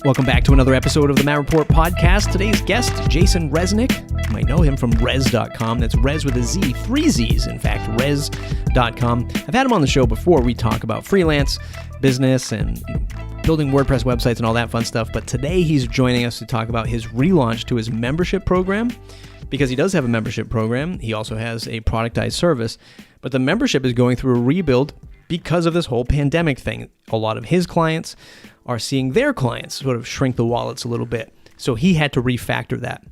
Welcome back to another episode of the Matt Report podcast. Today's guest, Jason Resnick. You might know him from res.com. That's res with a Z, 3 Z's, in fact, res.com. I've had him on the show before. We talk about freelance, business, and building WordPress websites and all that fun stuff. But today he's joining us to talk about his relaunch to his membership program, because he does have a membership program. He also has a productized service, but the membership is going through a rebuild because of this whole pandemic thing. A lot of his clients are seeing their clients sort of shrink the wallets a little bit. So he had to refactor that.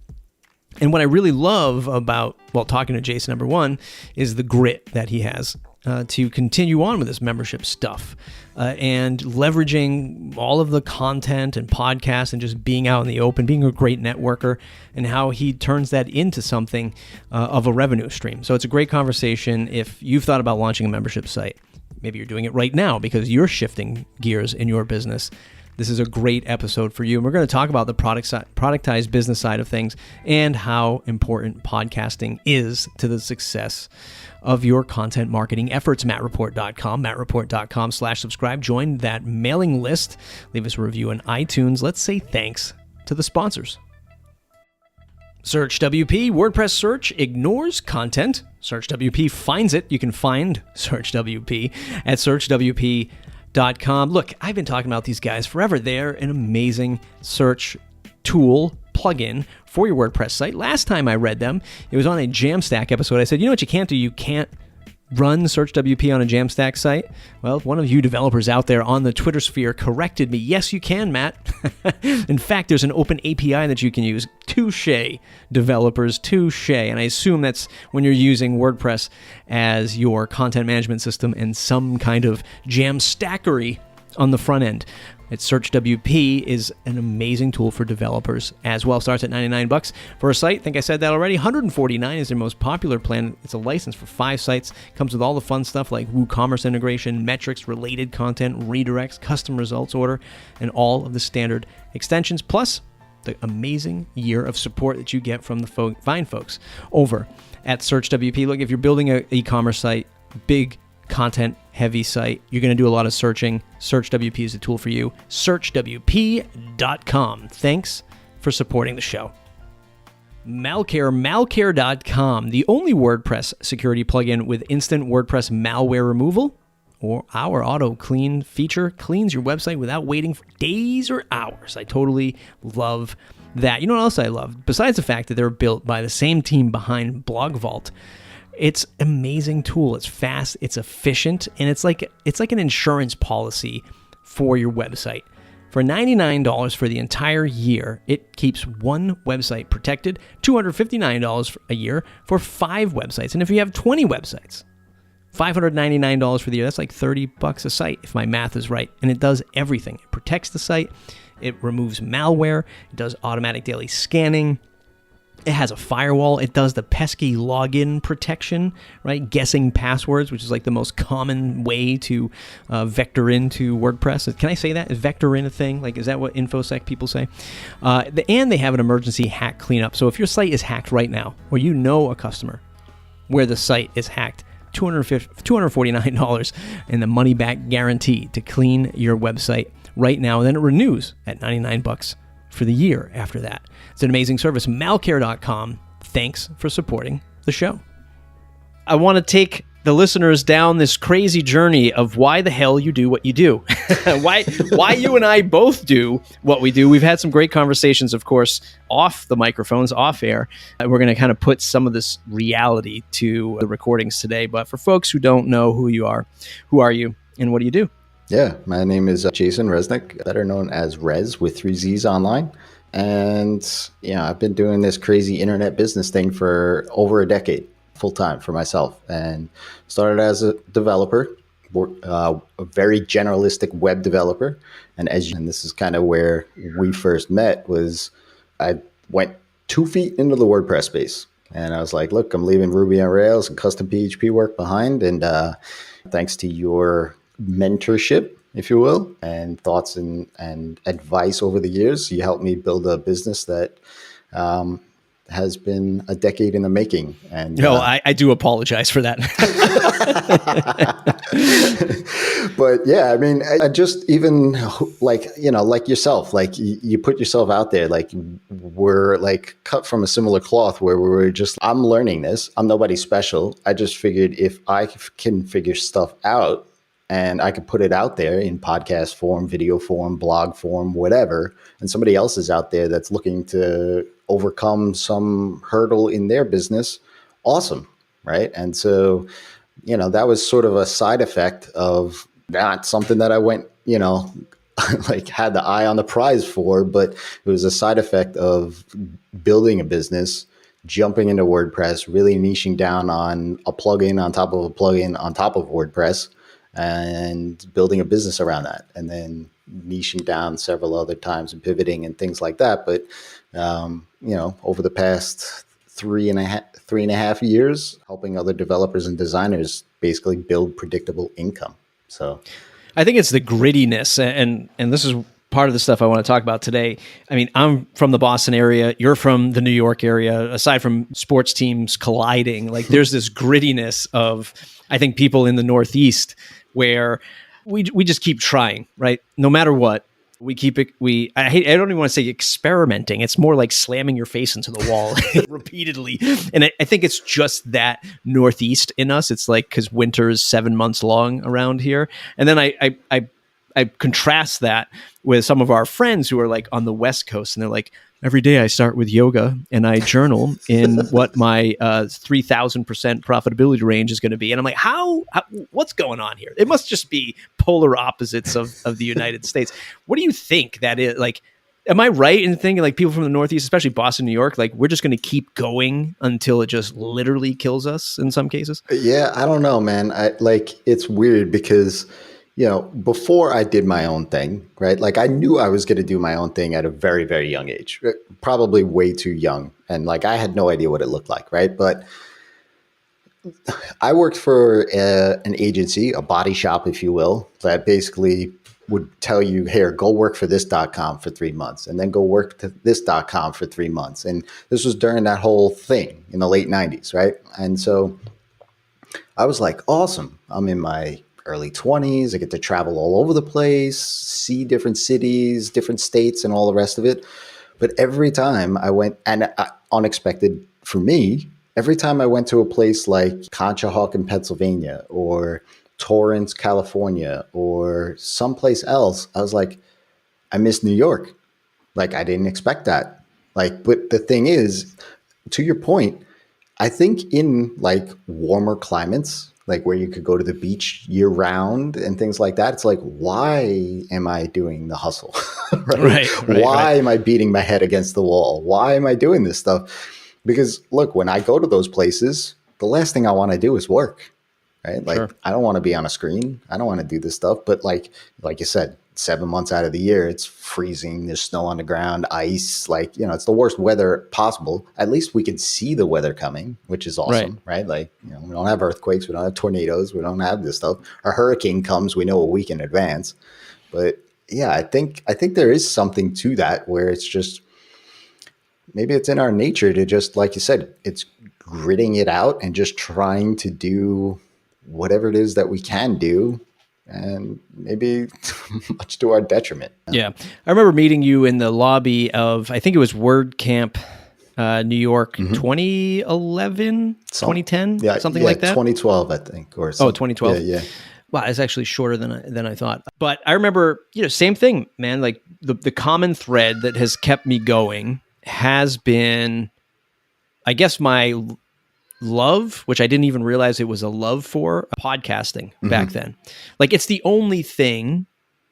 And what I really love about, talking to Jason, number one, is the grit that he has to continue on with this membership stuff and leveraging all of the content and podcasts and just being out in the open, being a great networker, and how he turns that into something of a revenue stream. So it's a great conversation. If you've thought about launching a membership site, maybe you're doing it right now because you're shifting gears in your business, this is a great episode for you. And we're going to talk about the productized business side of things and how important podcasting is to the success of your content marketing efforts. MattReport.com, MattReport.com/subscribe. Join that mailing list. Leave us a review on iTunes. Let's say thanks to the sponsors. SearchWP, WordPress search ignores content. SearchWP finds it. You can find SearchWP at SearchWP.com. Look, I've been talking about these guys forever. They're an amazing search tool plugin for your WordPress site. Last time I read them, it was on a Jamstack episode. I said, you know what you can't do? You can't run SearchWP on a Jamstack site. Well, one of you developers out there on the Twitter sphere corrected me. Yes, you can, Matt. In fact, there's an open API that you can use. Touche, developers, touche. And I assume that's when you're using WordPress as your content management system and some kind of Jamstackery on the front end. SearchWP is an amazing tool for developers as well. Starts at $99 for a site. I think I said that already. $149 is their most popular plan. It's a license for 5 sites. Comes with all the fun stuff like WooCommerce integration, metrics, related content, redirects, custom results order, and all of the standard extensions, plus the amazing year of support that you get from the fine folks over at SearchWP. Look, if you're building an e-commerce site, big content heavy site, you're going to do a lot of searching. SearchWP is a tool for you. SearchWP.com. Thanks for supporting the show. MalCare, malcare.com, the only WordPress security plugin with instant WordPress malware removal, or our auto clean feature cleans your website without waiting for days or hours. I totally love that. You know what else I love? Besides the fact that they're built by the same team behind Blog Vault, it's an amazing tool. It's fast, it's efficient, and it's like an insurance policy for your website. For $99 for the entire year, it keeps one website protected, $259 a year for 5 websites. And if you have 20 websites, $599 for the year, that's like $30 a site, if my math is right. And it does everything. It protects the site, it removes malware, it does automatic daily scanning, it has a firewall. It does the pesky login protection, right? Guessing passwords, which is like the most common way to vector into WordPress. Can I say that? Is vector in a thing? Like, is that what InfoSec people say? And they have an emergency hack cleanup. So if your site is hacked right now, or you know a customer where the site is hacked, $249 and the money back guarantee to clean your website right now. And then it renews at $99 for the year after that. It's an amazing service. MalCare.com. Thanks for supporting the show. I want to take the listeners down this crazy journey of why the hell you do what you do. why you and I both do what we do. We've had some great conversations, of course, off the microphones, off air. We're going to kind of put some of this reality to the recordings today. But for folks who don't know who you are you and what do you do? Yeah, my name is Jason Resnick, better known as Rez with 3 Z's online. And yeah, I've been doing this crazy internet business thing for over a decade, full time for myself, and started as a developer, a very generalistic web developer. And this is kind of where we first met. Was I went 2 feet into the WordPress space, and I was like, look, I'm leaving Ruby on Rails and custom PHP work behind, and thanks to your mentorship, if you will, and thoughts and advice over the years, you helped me build a business that has been a decade in the making. And No, I do apologize for that. but yeah, I mean, I just even like, like yourself, like you put yourself out there, like we're like cut from a similar cloth where we were just, I'm learning this. I'm nobody special. I just figured if I can figure stuff out and I could put it out there in podcast form, video form, blog form, whatever, and somebody else is out there that's looking to overcome some hurdle in their business, awesome, right? And so, that was sort of a side effect of not something that I went, like had the eye on the prize for, but it was a side effect of building a business, jumping into WordPress, really niching down on a plugin on top of a plugin on top of WordPress, and building a business around that, and then niching down several other times and pivoting and things like that. But, over the past three and a half years, helping other developers and designers basically build predictable income. So I think it's the grittiness, and this is part of the stuff I want to talk about today. I mean, I'm from the Boston area. You're from the New York area. Aside from sports teams colliding, like there's this grittiness of, I think, people in the Northeast where we just keep trying, right? No matter what, we keep it. I don't even want to say experimenting. It's more like slamming your face into the wall repeatedly. And I think it's just that Northeast in us. It's like, because winter is 7 months long around here. And then I contrast that with some of our friends who are like on the West Coast, and they're like, every day I start with yoga and I journal in what my 3,000% profitability range is going to be. And I'm like, how what's going on here? It must just be polar opposites of the United States. What do you think that is? Like, am I right in thinking like people from the Northeast, especially Boston, New York, like we're just going to keep going until it just literally kills us in some cases? Yeah, I don't know, man. It's weird because before I did my own thing, right? Like I knew I was going to do my own thing at a very, very young age, probably way too young. And like, I had no idea what it looked like, right? But I worked for an agency, a body shop, if you will, that basically would tell you, here, go work for this.com for 3 months, and then go work to this.com for 3 months. And this was during that whole thing in the late 90s, right? And so I was like, awesome. I'm in my early 20s. I get to travel all over the place, see different cities, different states, and all the rest of it. But every time I went, and unexpected for me, every time I went to a place like Conshohocken, Pennsylvania, or Torrance, California, or someplace else, I was like, I miss New York. Like, I didn't expect that. Like, but the thing is, to your point, I think in like warmer climates, like where you could go to the beach year round and things like that, it's like, why am I doing the hustle? Right? Why am I beating my head against the wall? Why am I doing this stuff? Because look, when I go to those places, the last thing I want to do is work, right? Like, I don't want to be on a screen. I don't want to do this stuff. But like you said, 7 months out of the year, it's freezing. There's snow on the ground, ice. Like, it's the worst weather possible. At least we can see the weather coming, which is awesome, right? Like, we don't have earthquakes. We don't have tornadoes. We don't have this stuff. A hurricane comes, we know a week in advance. But yeah, I think there is something to that where it's just, maybe it's in our nature to just, like you said, it's gritting it out and just trying to do whatever it is that we can do. And maybe much to our detriment. Yeah. I remember meeting you in the lobby of, I think it was WordCamp, New York, 2011, 2010, something like that? 2012, I think. Or something. 2012. Yeah. Wow, it's actually shorter than I thought. But I remember, same thing, man. Like the common thread that has kept me going has been, I guess, my love, which I didn't even realize it was a love for, podcasting back then. Like, it's the only thing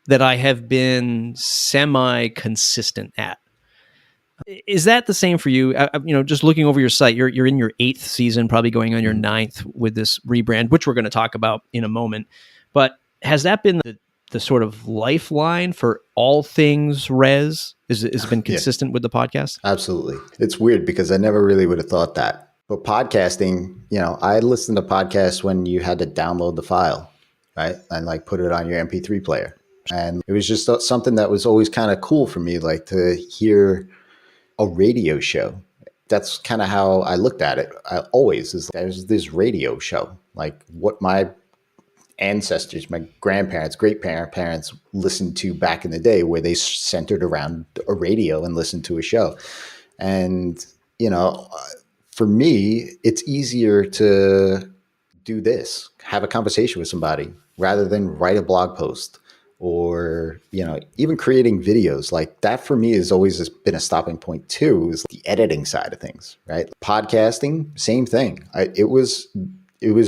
that I have been semi-consistent at. Is that the same for you? Just looking over your site, you're in your 8th season, probably going on your 9th with this rebrand, which we're going to talk about in a moment. But has that been the sort of lifeline for all things Res? Is it been consistent with the podcast? Absolutely. It's weird because I never really would have thought that. But podcasting, I listened to podcasts when you had to download the file, right? And like put it on your MP3 player. And it was just something that was always kind of cool for me, like to hear a radio show that's kind of how I looked at it. I always is there's this radio show, like what my ancestors, my grandparents, parents listened to back in the day, where they centered around a radio and listened to a show. And, for me, it's easier to do this, have a conversation with somebody rather than write a blog post or, even creating videos. Like that for me has always been a stopping point too, is the editing side of things, right? Podcasting, same thing. It was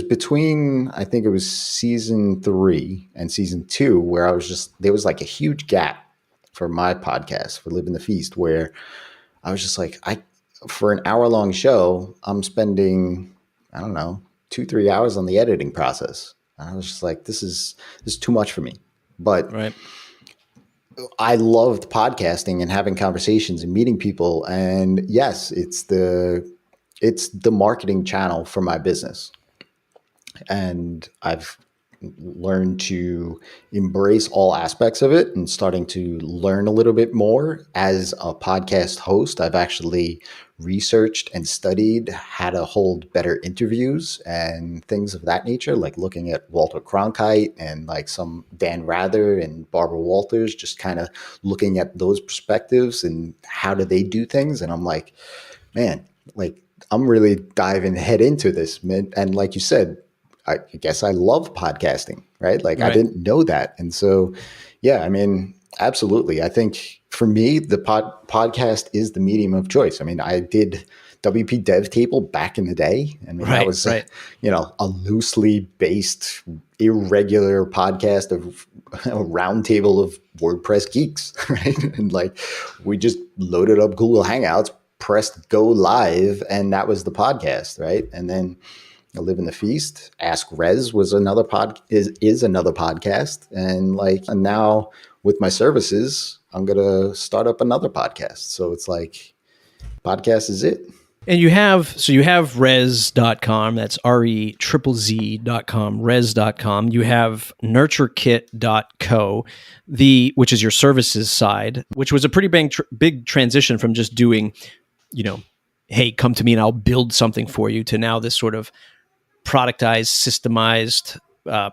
between, I think it was season 3 and season 2, where there was like a huge gap for my podcast, for Living the Feast, where I was just like, for an hour-long show, I'm spending, I don't know, 2-3 hours on the editing process. And I was just like, this is too much for me. But Right. I loved podcasting and having conversations and meeting people. And yes, it's the marketing channel for my business. And I've learned to embrace all aspects of it and starting to learn a little bit more as a podcast host. I've actually researched and studied how to hold better interviews and things of that nature, like looking at Walter Cronkite and like some Dan Rather and Barbara Walters, just kind of looking at those perspectives and how do they do things. And I'm like, man, like I'm really diving head into this, man. And like you said, I guess I love podcasting, right? Like I didn't know that. And so, yeah, I mean, absolutely. I think for me, the podcast is the medium of choice. I mean, I did WP Dev Table back in the day. I mean, that was, a loosely based, irregular podcast of a roundtable of WordPress geeks, right? And like, we just loaded up Google Hangouts, pressed go live, and that was the podcast, right? And then Live in the Feast, Ask Rez was another is another podcast. And now with my services, I'm going to start up another podcast. So it's like, podcast is it. And you have res.com, that's REZZ.com, res.com. You have nurturekit.co, which is your services side, which was a pretty big transition from just doing, hey, come to me and I'll build something for you, to now this sort of productized, systemized,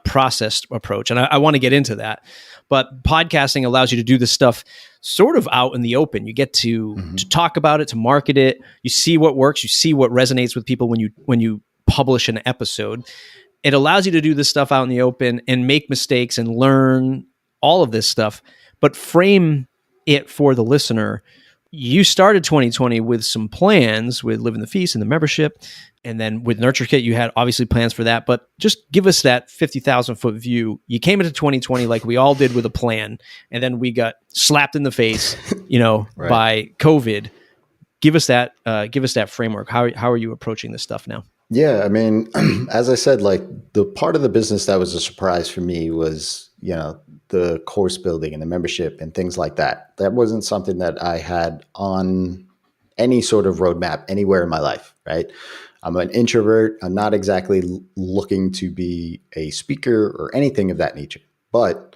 processed approach. And I want to get into that. But podcasting allows you to do this stuff sort of out in the open. You get to talk about it, to market it. You see what works. You see what resonates with people when you publish an episode. It allows you to do this stuff out in the open and make mistakes and learn all of this stuff, but frame it for the listener. You started 2020 with some plans with Live in the Feast and the membership. And then with NurtureKit, you had obviously plans for that. But just give us that 50,000 foot view. You came into 2020 like we all did, with a plan. And then we got slapped in the face, by COVID. Give us that framework. How are you approaching this stuff now? Yeah, I mean, as I said, like the part of the business that was a surprise for me was, the course building and the membership and things like that. That wasn't something that I had on any sort of roadmap anywhere in my life, right? I'm an introvert. I'm not exactly looking to be a speaker or anything of that nature. But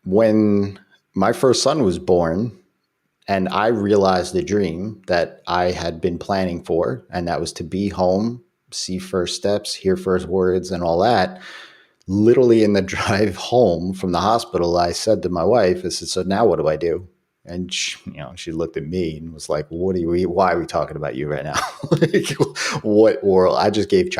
when my first son was born, and I realized the dream that I had been planning for, and that was to be home, see first steps, hear first words, and all that. Literally in the drive home from the hospital, I said to my wife, I said, so now what do I do? And she looked at me and was like, why are we talking about you right now? Like, what world? I just gave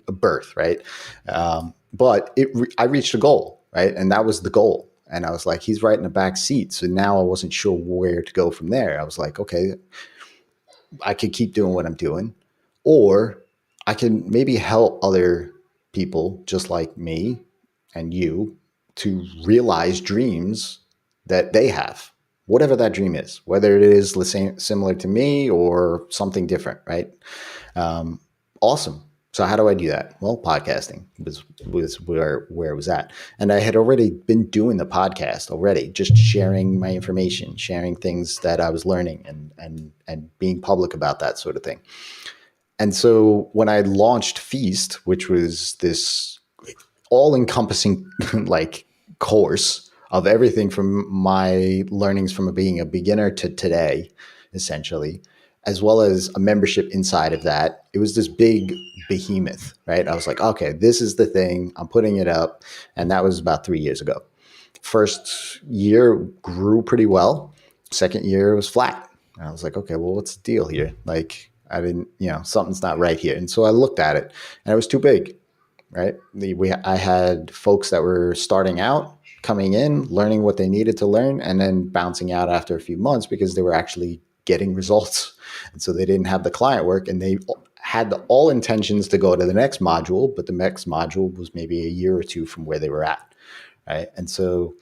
birth, right? But I reached a goal, right? And that was the goal. And I was like, he's right in the back seat. So now I wasn't sure where to go from there. I was like, okay, I could keep doing what I'm doing, or I can maybe help other people just like me and you to realize dreams that they have, whatever that dream is, whether it is the same, similar to me or something different, right? Awesome. So how do I do that? Well, podcasting was where it was at. And I had already been doing the podcast already, just sharing my information, sharing things that I was learning and being public about that sort of thing. And so when I launched Feast, which was this all-encompassing like course of everything from my learnings from being a beginner to today, essentially, as well as a membership inside of that. It was this big behemoth, right? I was like, okay, this is the thing. I'm putting it up. And that was about 3 years ago. First year grew pretty well. Second year was flat. And I was like, okay, well, what's the deal here? Like, I didn't, something's not right here. And so I looked at it and it was too big, right? I had folks that were starting out, coming in, learning what they needed to learn, and then bouncing out after a few months because they were actually getting results. And so they didn't have the client work, and they had all intentions to go to the next module, but the next module was maybe a year or two from where they were at, right? And so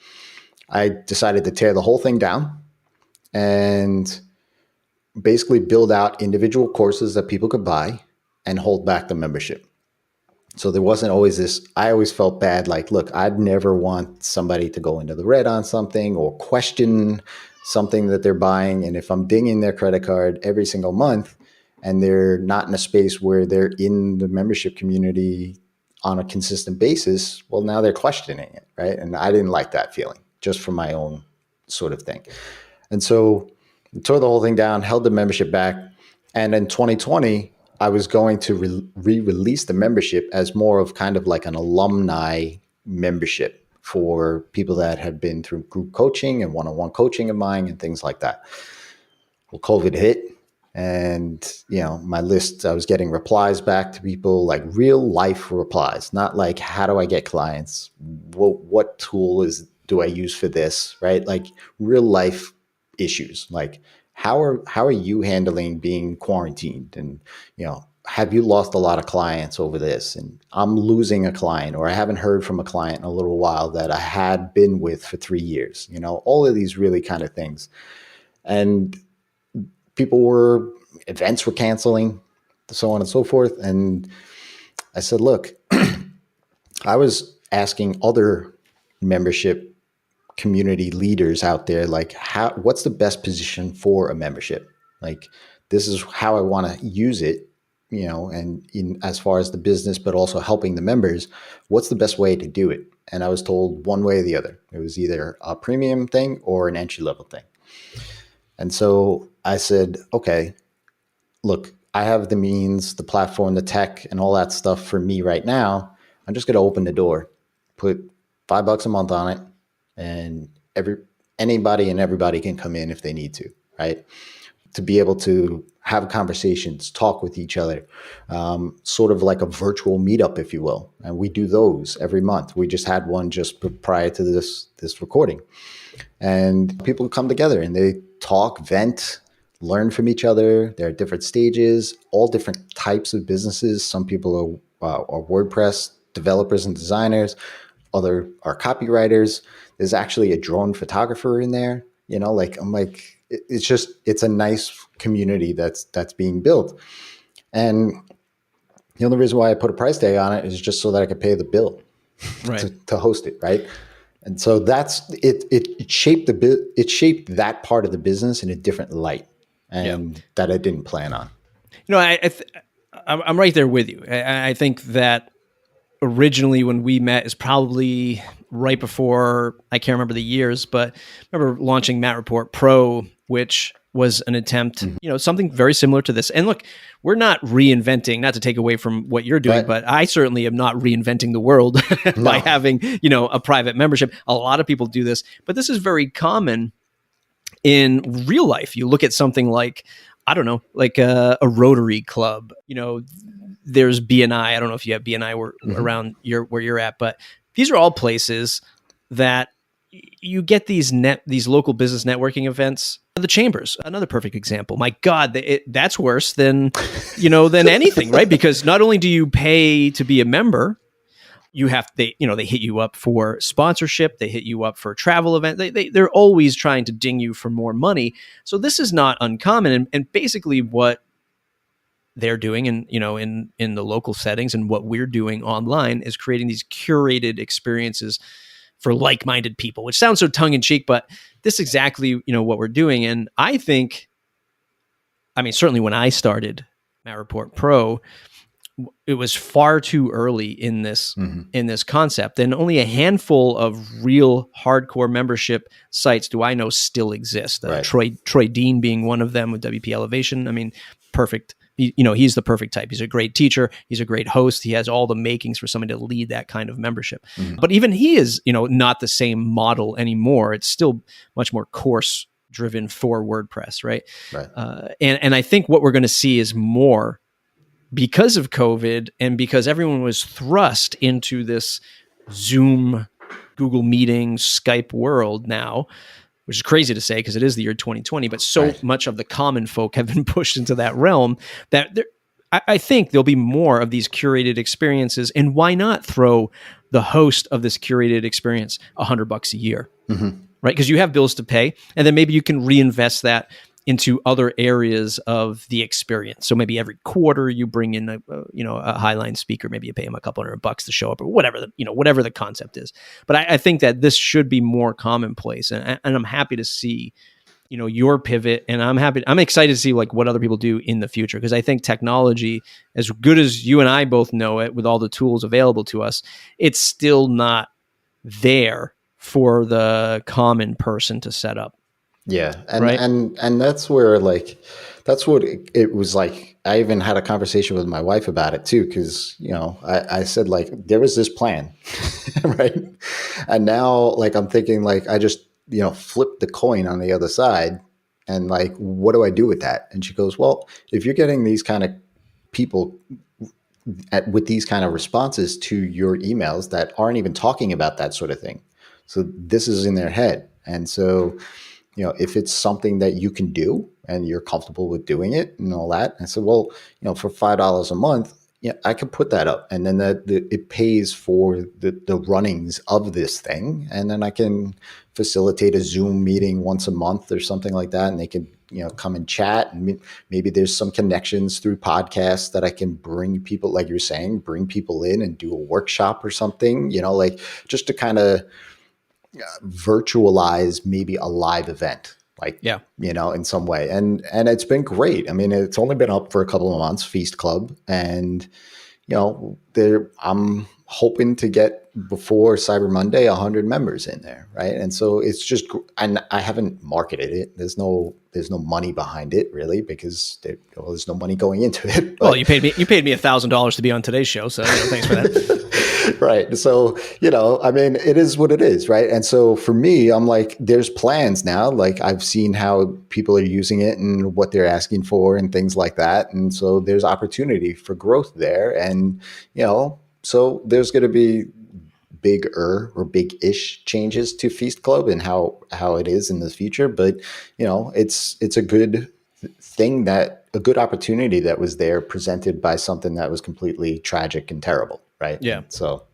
I decided to tear the whole thing down and basically build out individual courses that people could buy and hold back the membership. So there wasn't always this, I always felt bad, like, look, I'd never want somebody to go into the red on something or question something that they're buying. And if I'm dinging their credit card every single month and they're not in a space where they're in the membership community on a consistent basis, well, now they're questioning it, right? And I didn't like that feeling, just for my own sort of thing. And so I tore the whole thing down, held the membership back. And in 2020, I was going to re-release the membership as more of kind of like an alumni membership for people that have been through group coaching and one-on-one coaching of mine and things like that. Well, COVID hit, and my list, I was getting replies back to people, like real life replies, not like, how do I get clients? What tool do I use for this, right? Like real life issues, like how are you handling being quarantined? And, have you lost a lot of clients over this? And I'm losing a client, or I haven't heard from a client in a little while that I had been with for 3 years, all of these really kind of things. And events were canceling, so on and so forth. And I said, look, I was asking other membership community leaders out there, like, what's the best position for a membership? Like, this is how I want to use it, and in as far as the business, but also helping the members, what's the best way to do it? And I was told one way or the other. It was either a premium thing or an entry level thing. And so I said, okay, look, I have the means, the platform, the tech, and all that stuff for me right now. I'm just going to open the door, put $5 a month on it, and anybody and everybody can come in if they need to, right? To be able to have conversations, talk with each other, sort of like a virtual meetup, if you will. And we do those every month. We just had one just prior to this recording. And people come together and they talk, vent, learn from each other. There are different stages, all different types of businesses. Some people are WordPress developers and designers. Other are copywriters. There's actually a drone photographer in there. It's a nice community that's being built. And the only reason why I put a price tag on it is just so that I could pay the bill, right, to host it, right? And so that's it. It shaped that part of the business in a different light, and that I didn't plan on. I'm right there with you. I think that originally when we met is probably right before, I can't remember the years, but I remember launching Matt Report Pro, which was an attempt, something very similar to this. And look, we're not reinventing, not to take away from what you're doing, but I certainly am not reinventing the world by having, a private membership. A lot of people do this, but this is very common in real life. You look at something like, I don't know, like a Rotary Club, there's BNI. I don't know if you have BNI around where you're at, but these are all places that you get these local business networking events. The chambers, another perfect example. My God, that's worse than anything, right? Because not only do you pay to be a member, they hit you up for sponsorship, they hit you up for a travel event. They're always trying to ding you for more money. So this is not uncommon, and basically what they're doing in the local settings and what we're doing online is creating these curated experiences for like-minded people, which sounds so tongue-in-cheek, but this is exactly what we're doing. And I think, certainly when I started Matt Report Pro, it was far too early in this in this concept, and only a handful of real hardcore membership sites do I know still exist. Right. Troy Dean being one of them with WP Elevation. I mean, perfect. He's the perfect type. He's a great teacher. He's a great host. He has all the makings for somebody to lead that kind of membership. But even he is, not the same model anymore. It's still much more course driven for WordPress, right? Right. And I think what we're going to see is more, because of COVID and because everyone was thrust into this Zoom, Google Meetings, Skype world now, which is crazy to say because it is the year 2020, but so much of the common folk have been pushed into that realm that I think there'll be more of these curated experiences. And why not throw the host of this curated experience $100 a year, right? Because you have bills to pay, and then maybe you can reinvest that into other areas of the experience. So maybe every quarter you bring in a Highline speaker, maybe you pay them a couple $100 to show up, or whatever the concept is. But I think that this should be more commonplace, and I'm happy to see, your pivot, and I'm excited to see like what other people do in the future, because I think technology, as good as you and I both know it, with all the tools available to us, it's still not there for the common person to set up. Yeah. And that's where that's what it was like. I even had a conversation with my wife about it too. Cause I said there was this plan, right? And now I'm thinking I just, flip the coin on the other side and what do I do with that? And she goes, well, if you're getting these kind of people with these kind of responses to your emails that aren't even talking about that sort of thing. So this is in their head. And so, if it's something that you can do and you're comfortable with doing it and all that. I said, well, for $5 a month, I could put that up, and then it pays for the runnings of this thing. And then I can facilitate a Zoom meeting once a month or something like that. And they can, come and chat, and maybe there's some connections through podcasts that I can bring people, like you're saying, bring people in and do a workshop or something, just to kind of virtualize maybe a live event, in some way. And it's been great. I mean, it's only been up for a couple of months, Feast Club. And, I'm hoping to get before Cyber Monday, 100 members in there. Right. And so it's just, and I haven't marketed it. There's no money behind it really, because there's no money going into it. But, well, you paid me $1,000 to be on today's show. So thanks for that. Right. So, I mean, it is what it is. Right. And so for me, I'm there's plans now. I've seen how people are using it and what they're asking for and things like that. And so there's opportunity for growth there. And, so there's going to be bigger or big-ish changes to Feast Club and how it is in the future. But, it's a good thing, a good opportunity that was there, presented by something that was completely tragic and terrible. Right. Yeah. So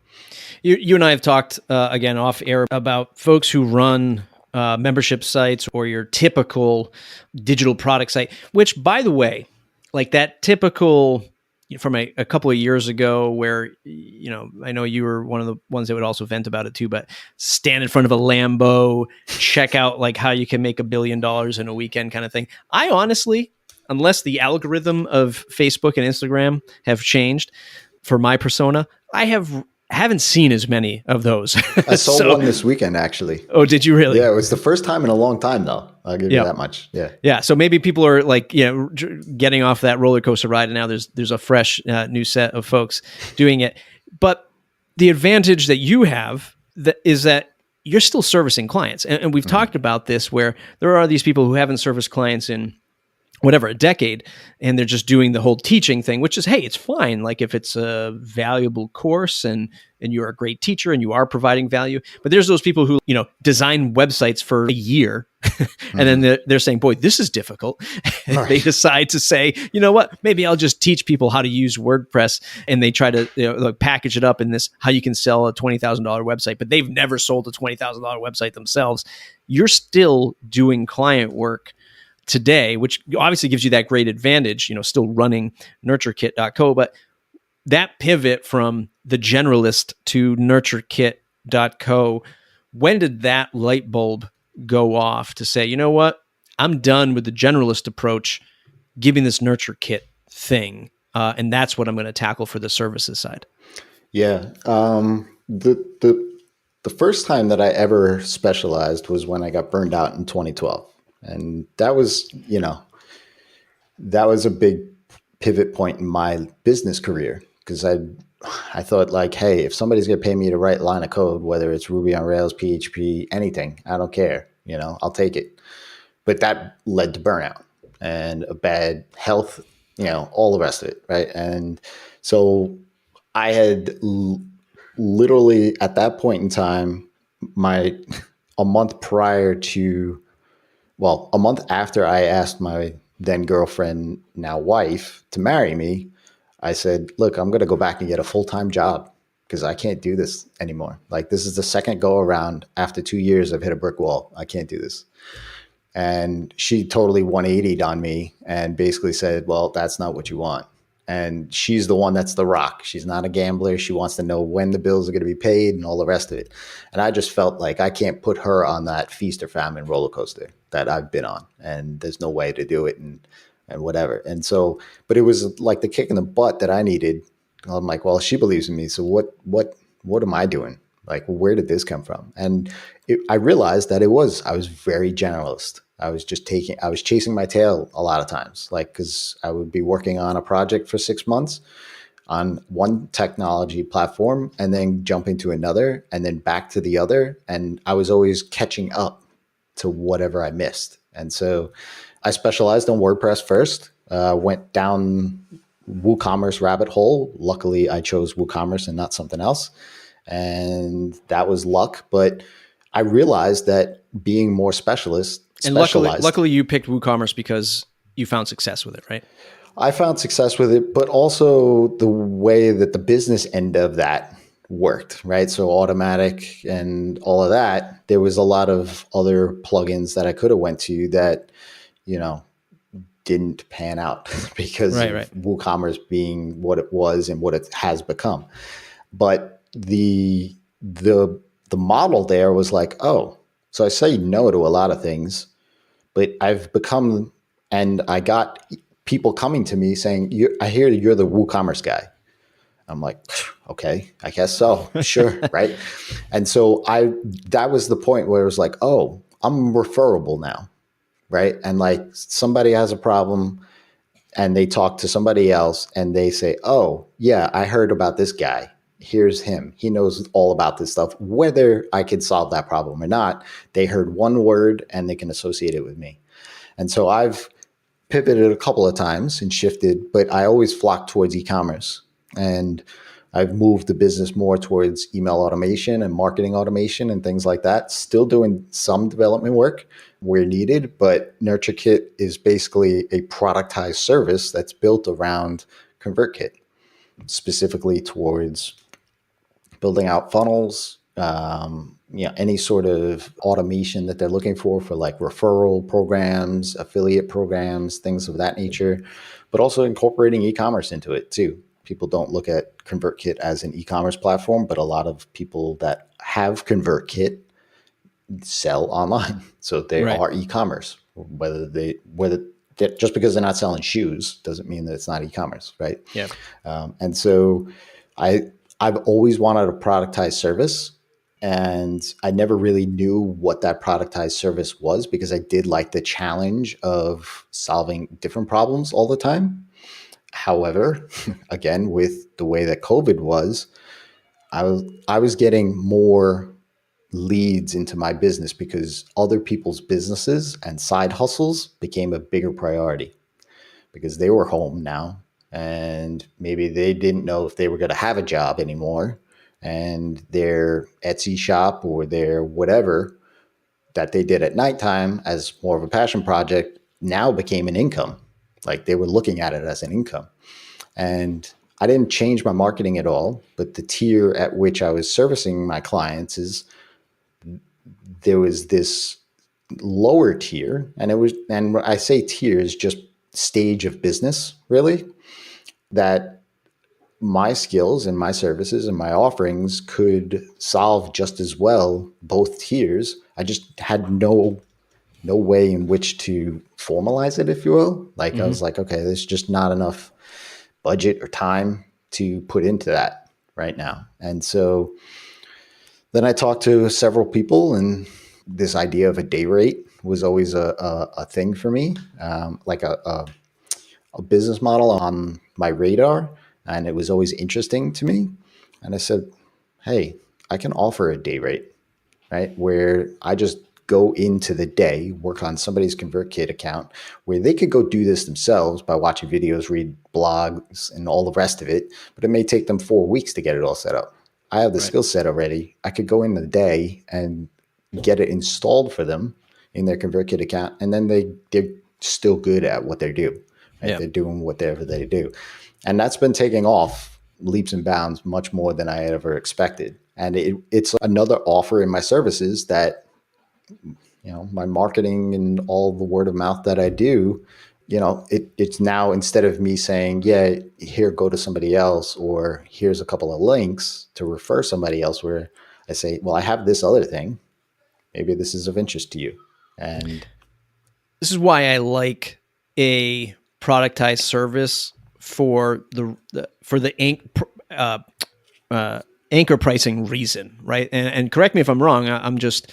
you and I have talked again off air about folks who run membership sites or your typical digital product site, which, by the way, that typical from a couple of years ago where, I know you were one of the ones that would also vent about it too, but stand in front of a Lambo, check out how you can make $1 billion in a weekend kind of thing. I honestly, unless the algorithm of Facebook and Instagram have changed for my persona, I haven't seen as many of those. I saw one this weekend, actually. Oh, did you really? Yeah, it was the first time in a long time, though. I'll give you that much. Yeah. Yeah. So maybe people are getting off that roller coaster ride, and now there's a fresh new set of folks doing it. But the advantage that you have is that you're still servicing clients, and we've talked about this, where there are these people who haven't serviced clients in a decade, and they're just doing the whole teaching thing, which is, hey, it's fine. If it's a valuable course and you're a great teacher and you are providing value, but there's those people who, design websites for a year and then they're saying, boy, this is difficult. Right. They decide to say, you know what, maybe I'll just teach people how to use WordPress, and they try to package it up in this, how you can sell a $20,000 website, but they've never sold a $20,000 website themselves. You're still doing client work today, which obviously gives you that great advantage, still running nurturekit.co, but that pivot from the generalist to nurturekit.co, when did that light bulb go off to say, you know what, I'm done with the generalist approach, giving this Nurture Kit thing and that's what I'm going to tackle for the services side. Yeah. The first time that I ever specialized was when I got burned out in 2012. And that was, that was a big pivot point in my business career because I thought like, hey, if somebody's going to pay me to write line of code, whether it's Ruby on Rails, PHP, anything, I don't care. I'll take it. But that led to burnout and a bad health, all the rest of it. Right. And so I had literally at that point in time, a month prior to, a month after I asked my then girlfriend, now wife, to marry me, I said, look, I'm going to go back and get a full-time job because I can't do this anymore. Like, this is the second go around. After 2 years, I've hit a brick wall. I can't do this. And she totally 180'd on me and basically said, well, that's not what you want. And she's the one that's the rock. She's not a gambler. She wants to know when the bills are going to be paid and all the rest of it. And I just felt like I can't put her on that feast or famine roller coaster that I've been on. And there's no way to do it and whatever. And so, but it was like the kick in the butt that I needed. I'm like, well, she believes in me. So what am I doing? Like, where did this come from? And I realized that I was very generalist. I was chasing my tail a lot of times, like, because I would be working on a project for 6 months on one technology platform and then jumping to another and then back to the other. And I was always catching up to whatever I missed. And so I specialized on WordPress first, went down WooCommerce rabbit hole. Luckily, I chose WooCommerce and not something else. And that was luck. But I realized that being more specialized. And luckily you picked WooCommerce because you found success with it, right? I found success with it, but also the way that the business end of that worked, right? So automatic and all of that, there was a lot of other plugins that I could have went to that, didn't pan out because of WooCommerce being what it was and what it has become. But the model there was like, oh, so I say no to a lot of things, but I've become, and I got people coming to me saying, I hear you're the WooCommerce guy. I'm like, okay, I guess so. Sure. Right. And so that was the point where it was like, oh, I'm referable now. Right. And like somebody has a problem and they talk to somebody else and they say, oh yeah, I heard about this guy. Here's him. He knows all about this stuff. Whether I could solve that problem or not, they heard one word and they can associate it with me. And so I've pivoted a couple of times and shifted, but I always flock towards e-commerce. And I've moved the business more towards email automation and marketing automation and things like that. Still doing some development work where needed, but NurtureKit is basically a productized service that's built around ConvertKit, specifically towards building out funnels, any sort of automation that they're looking for like referral programs, affiliate programs, things of that nature, but also incorporating e-commerce into it too. People don't look at ConvertKit as an e-commerce platform, but a lot of people that have ConvertKit sell online. So they are e-commerce, just because they're not selling shoes doesn't mean that it's not e-commerce. Right. Yeah. And so I've always wanted a productized service, and I never really knew what that productized service was because I did like the challenge of solving different problems all the time. However, again, with the way that COVID was, I was getting more leads into my business because other people's businesses and side hustles became a bigger priority because they were home now. And maybe they didn't know if they were going to have a job anymore, and their Etsy shop or their whatever that they did at nighttime as more of a passion project now became an income. Like they were looking at it as an income. And I didn't change my marketing at all, but the tier at which I was servicing my clients there was this lower tier, and when I say tier is just stage of business, really, that my skills and my services and my offerings could solve just as well both tiers. I just had no way in which to formalize it, if you will. Like I was like, okay, there's just not enough budget or time to put into that right now. And so then I talked to several people, and this idea of a day rate was always a thing for me, like a business model on my radar. And it was always interesting to me. And I said, hey, I can offer a day rate, right? Where I just go into the day, work on somebody's ConvertKit account, where they could go do this themselves by watching videos, read blogs, and all the rest of it. But it may take them 4 weeks to get it all set up. I have the skill set already. I could go in the day and get it installed for them in their ConvertKit account, and then they're still good at what they do. Right? Yeah. They're doing whatever they do. And that's been taking off leaps and bounds much more than I ever expected. And it's another offer in my services that, my marketing and all the word of mouth that I do, it's now, instead of me saying, yeah, here, go to somebody else, or here's a couple of links to refer somebody else, where I say, well, I have this other thing. Maybe this is of interest to you. And this is why I like a productized service for the anchor pricing reason, right? And correct me if I'm wrong. I'm just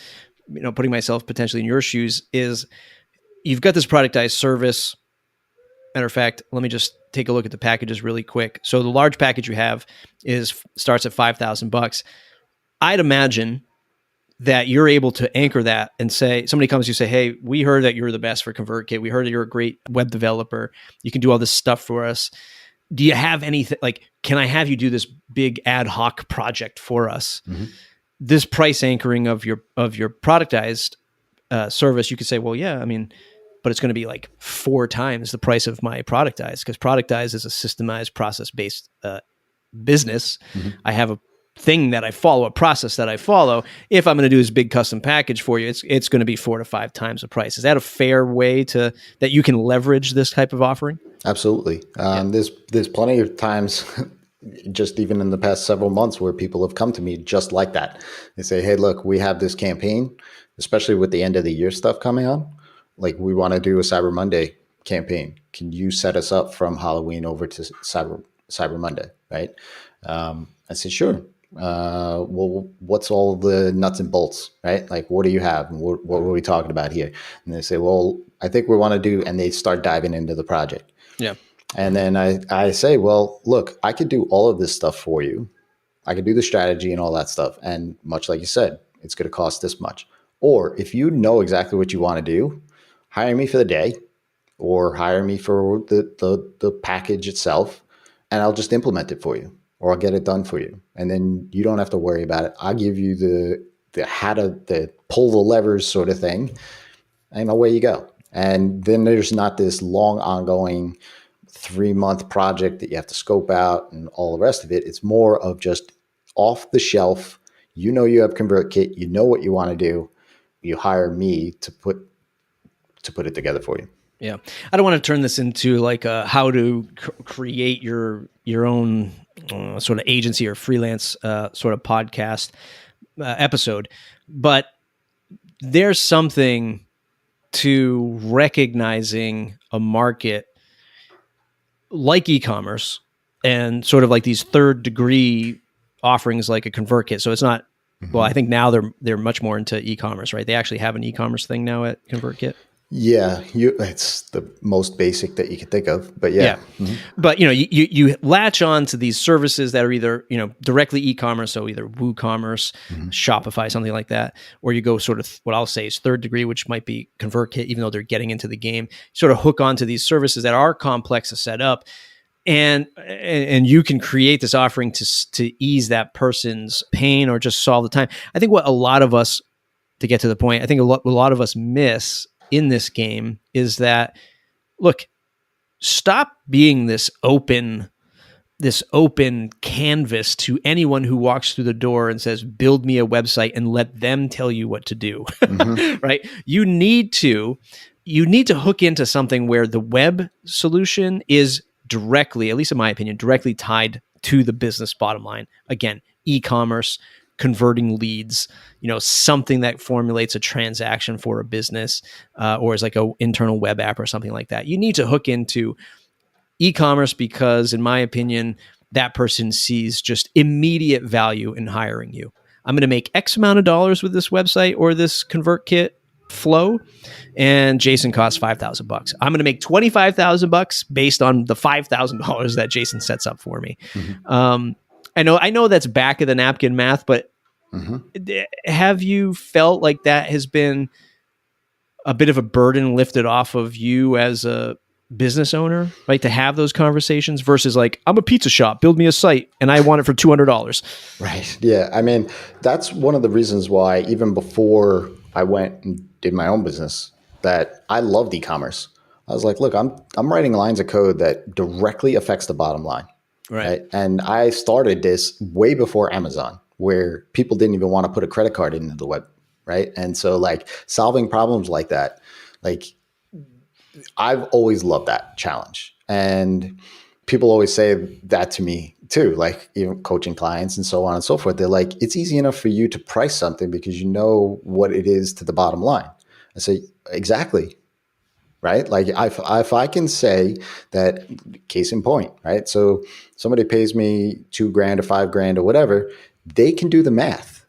putting myself potentially in your shoes. Is you've got this productized service. Matter of fact, let me just take a look at the packages really quick. So the large package you have starts at $5,000. I'd imagine that you're able to anchor that and say, somebody comes to you say, hey, we heard that you're the best for ConvertKit. We heard that you're a great web developer. You can do all this stuff for us. Do you have anything, can I have you do this big ad hoc project for us? Mm-hmm. This price anchoring of your productized service, you could say, well, yeah, but it's going to be like 4 times the price of my productized, because productized is a systemized, process-based business. Mm-hmm. I have a thing that I follow, a process that I follow. If I'm going to do this big custom package for you, it's going to be 4 to 5 times the price. Is that a fair way that you can leverage this type of offering? Absolutely. There's plenty of times, just even in the past several months, where people have come to me just like that. They say, hey, look, we have this campaign, especially with the end of the year stuff coming on. Like, we want to do a Cyber Monday campaign. Can you set us up from Halloween over to Cyber Monday, right? I said, sure. Well, what's all the nuts and bolts, right? Like, what do you have? And what were we talking about here? And they say, well, I think we want to do, and they start diving into the project. Yeah. And then I say, well, look, I could do all of this stuff for you. I could do the strategy and all that stuff. And much like you said, it's going to cost this much. Or if you know exactly what you want to do, hire me for the day, or hire me for the package itself, and I'll just implement it for you, or I'll get it done for you. And then you don't have to worry about it. I'll give you the how to pull the levers sort of thing, and away you go. And then there's not this long ongoing 3-month project that you have to scope out and all the rest of it. It's more of just off the shelf. You have ConvertKit. You know what you want to do. You hire me to put it together for you. Yeah. I don't want to turn this into like how to create your own sort of agency or freelance sort of podcast episode, but there's something to recognizing a market like e-commerce and sort of like these third degree offerings like a ConvertKit. So it's not, well, I think now they're much more into e-commerce, right? They actually have an e-commerce thing now at ConvertKit. Yeah, it's the most basic that you can think of, but yeah. Mm-hmm. But you latch on to these services that are either directly e-commerce, so either WooCommerce, Shopify, something like that, or you go sort of what I'll say is third degree, which might be ConvertKit, even though they're getting into the game. Sort of hook onto these services that are complex to set up, and you can create this offering to ease that person's pain or just solve the time. I think what a lot of us, to get to the point, I think a lot of us miss in this game is that, look, stop being this open canvas to anyone who walks through the door and says, build me a website, and let them tell you what to do, right? You need to hook into something where the web solution is directly, at least in my opinion, directly tied to the business bottom line. Again, e-commerce, converting leads, something that formulates a transaction for a business, or is like an internal web app or something like that. You need to hook into e-commerce because, in my opinion, that person sees just immediate value in hiring you. I'm going to make X amount of dollars with this website or this ConvertKit flow, and Jason costs $5,000. I'm going to make $25,000 based on the $5,000 that Jason sets up for me. I know that's back of the napkin math, but have you felt like that has been a bit of a burden lifted off of you as a business owner, right? To have those conversations versus like, I'm a pizza shop, build me a site and I want it for $200. Right. Yeah. I mean, that's one of the reasons why even before I went and did my own business, that I loved e-commerce. I was like, look, I'm writing lines of code that directly affects the bottom line. Right. And I started this way before Amazon, where people didn't even want to put a credit card into the web. Right. And so like solving problems like that, like I've always loved that challenge. And people always say that to me too, like even coaching clients and so on and so forth. They're like, it's easy enough for you to price something because you know what it is to the bottom line. I say, exactly. Right. Like if I can say that, case in point, right? So somebody pays me $2,000 or $5,000 or whatever, they can do the math.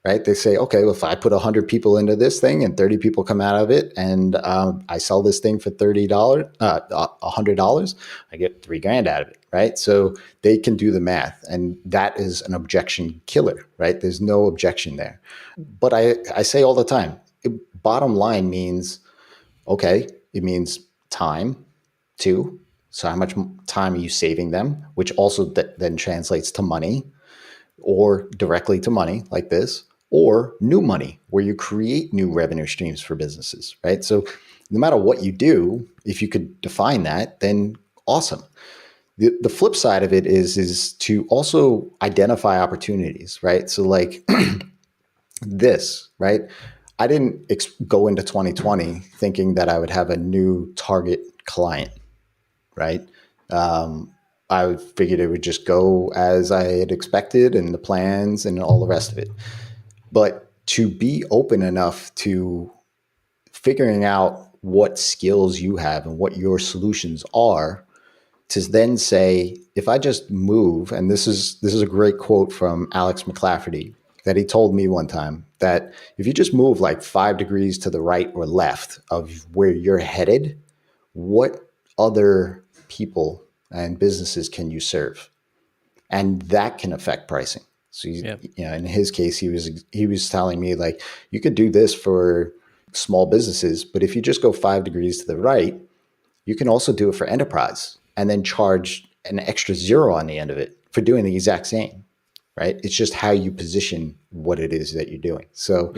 Right? They say, okay, well, if I put 100 people into this thing and 30 people come out of it, and I sell this thing for $100, I get $3,000 out of it. Right? So they can do the math, and that is an objection killer. Right? There's no objection there. But I say all the time, bottom line means, okay, it means time too. So how much time are you saving them? Which also then translates to money, or directly to money like this, or new money, where you create new revenue streams for businesses, right? So no matter what you do, if you could define that, then awesome. The flip side of it is to also identify opportunities, right? So like this, right? I didn't go into 2020 thinking that I would have a new target client, right? I figured it would just go as I had expected and the plans and all the rest of it. But to be open enough to figuring out what skills you have and what your solutions are, to then say, if I just move, and this is a great quote from Alex McLafferty that he told me one time, that if you just move like 5 degrees to the right or left of where you're headed, what other people and businesses can you serve? And that can affect pricing. So, in his case, he was telling me like, you could do this for small businesses, but if you just go 5 degrees to the right, you can also do it for enterprise and then charge an extra zero on the end of it for doing the exact same, right? It's just how you position what it is that you're doing. So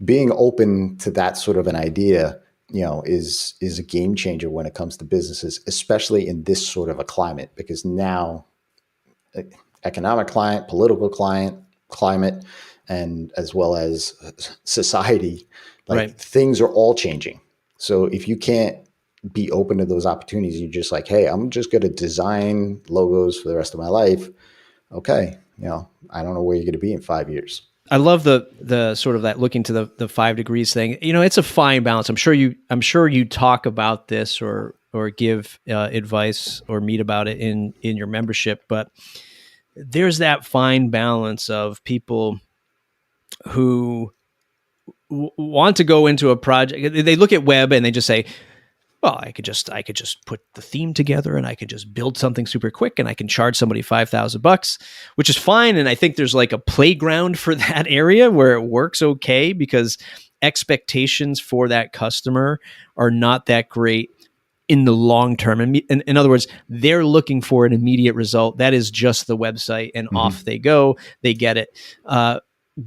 being open to that sort of an idea, is a game changer when it comes to businesses, especially in this sort of a climate, because now economic political climate, and as well as society, things are all changing. So if you can't be open to those opportunities, you're just like, hey, I'm just going to design logos for the rest of my life. Okay. I don't know where you're going to be in 5 years. I love the sort of that looking to the 5 degrees thing. It's a fine balance. I'm sure you talk about this or give advice or meet about it in your membership, but there's that fine balance of people who want to go into a project. They look at web and they just say, well, I could just put the theme together and I could just build something super quick and I can charge somebody $5,000, which is fine. And I think there's like a playground for that area where it works okay, because expectations for that customer are not that great in the long term. And in other words, they're looking for an immediate result. That is just the website, and off they go. They get it.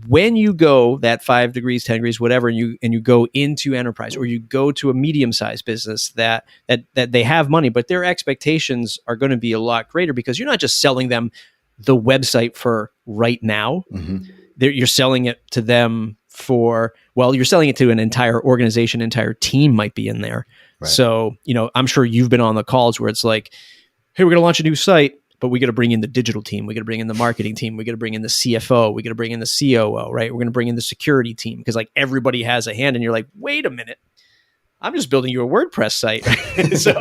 When you go that 5 degrees, 10 degrees, whatever, and you go into enterprise, or you go to a medium-sized business that they have money, but their expectations are going to be a lot greater, because you're not just selling them the website for right now. You're selling it to them you're selling it to an entire organization, entire team might be in there. Right. So, I'm sure you've been on the calls where it's like, hey, we're going to launch a new site, but we got to bring in the digital team. We got to bring in the marketing team. We got to bring in the CFO. We got to bring in the COO, right? We're going to bring in the security team, because like everybody has a hand, and you're like, wait a minute. I'm just building you a WordPress site. So,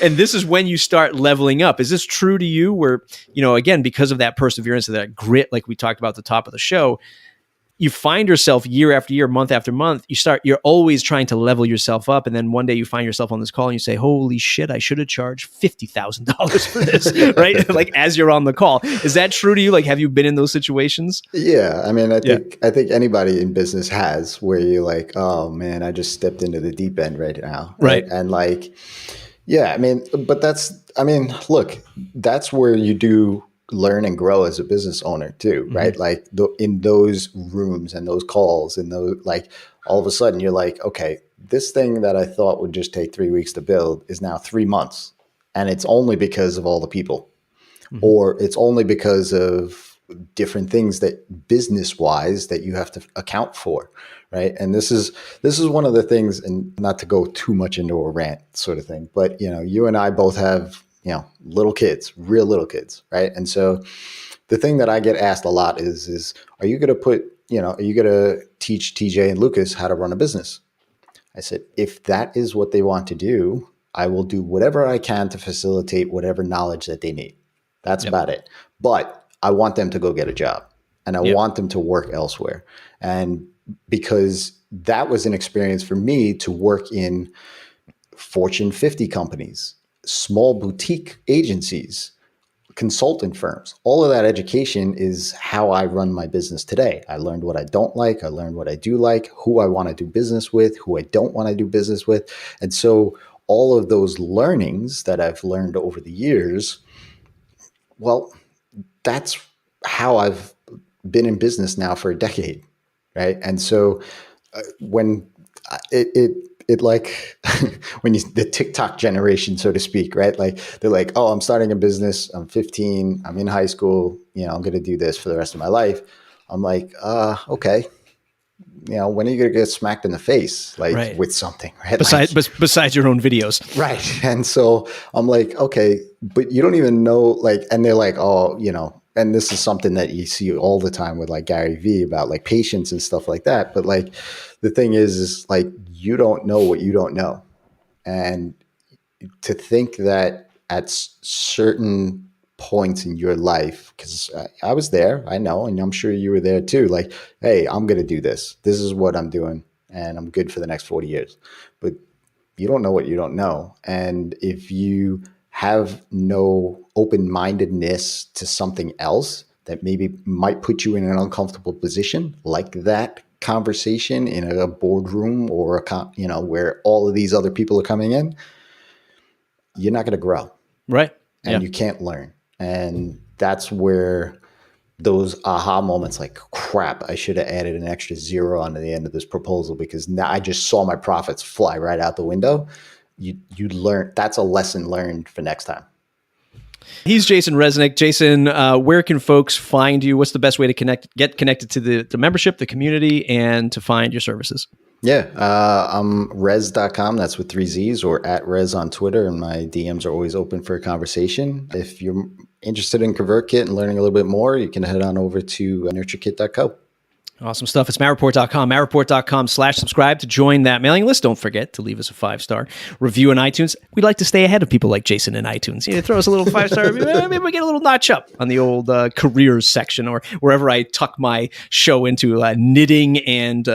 and this is when you start leveling up. Is this true to you where, again, because of that perseverance and that grit, like we talked about at the top of the show, you find yourself year after year, month after month, you're always trying to level yourself up. And then one day you find yourself on this call and you say, holy shit, I should have charged $50,000 for this, right? Like as you're on the call. Is that true to you? Like, have you been in those situations? Yeah. I mean, I think anybody in business has, where you're like, oh man, I just stepped into the deep end right now. Right. And like, yeah, I mean, but look, that's where you do learn and grow as a business owner too, right? Like in those rooms and those calls and those, like, all of a sudden you're like, okay, this thing that I thought would just take 3 weeks to build is now 3 months. And it's only because of all the people, or it's only because of different things that business wise that you have to account for. Right. And this is one of the things, and not to go too much into a rant sort of thing, but you and I both have, little kids, real little kids. Right. And so the thing that I get asked a lot is, are you going to teach TJ and Lucas how to run a business? I said, if that is what they want to do, I will do whatever I can to facilitate whatever knowledge that they need. That's about it. But I want them to go get a job, and I want them to work elsewhere. And because that was an experience for me to work in Fortune 50 companies, small boutique agencies, consulting firms. All of that education is how I run my business today. I learned what I don't like. I learned what I do like, who I want to do business with, who I don't want to do business with. And so all of those learnings that I've learned over the years, well, that's how I've been in business now for a decade. Right. And so when it like when the TikTok generation, so to speak, right? Like they're like, oh, I'm starting a business. I'm 15. I'm in high school. I'm going to do this for the rest of my life. I'm like, okay. When are you going to get smacked in the face, like with something, right? Besides your own videos. Right. And so I'm like, okay, but you don't even know, like, and they're like, oh, and this is something that you see all the time with like Gary Vee about like patience and stuff like that. But like, the thing is like, you don't know what you don't know. And to think that at certain points in your life, because I was there, I know, and I'm sure you were there too. Like, hey, I'm going to do this. This is what I'm doing, and I'm good for the next 40 years. But you don't know what you don't know. And if you have no open-mindedness to something else that maybe might put you in an uncomfortable position, like that conversation in a boardroom or where all of these other people are coming in, you're not going to grow. Right. And you can't learn. And that's where those aha moments, like, crap, I should have added an extra zero onto the end of this proposal because now I just saw my profits fly right out the window. You learn. That's a lesson learned for next time. He's Jason Resnick. Jason, where can folks find you? What's the best way to get connected to the membership, the community, and to find your services? Yeah, I'm res.com. That's with 3 Z's, or at res on Twitter. And my DMs are always open for a conversation. If you're interested in ConvertKit and learning a little bit more, you can head on over to nurturekit.co. Awesome stuff. It's malreport.com, malreport.com/subscribe to join that mailing list. Don't forget to leave us a 5-star review on iTunes. We'd like to stay ahead of people like Jason in iTunes. Throw us a little 5-star review. Maybe we get a little notch up on the old careers section, or wherever I tuck my show into knitting and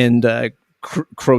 crochet.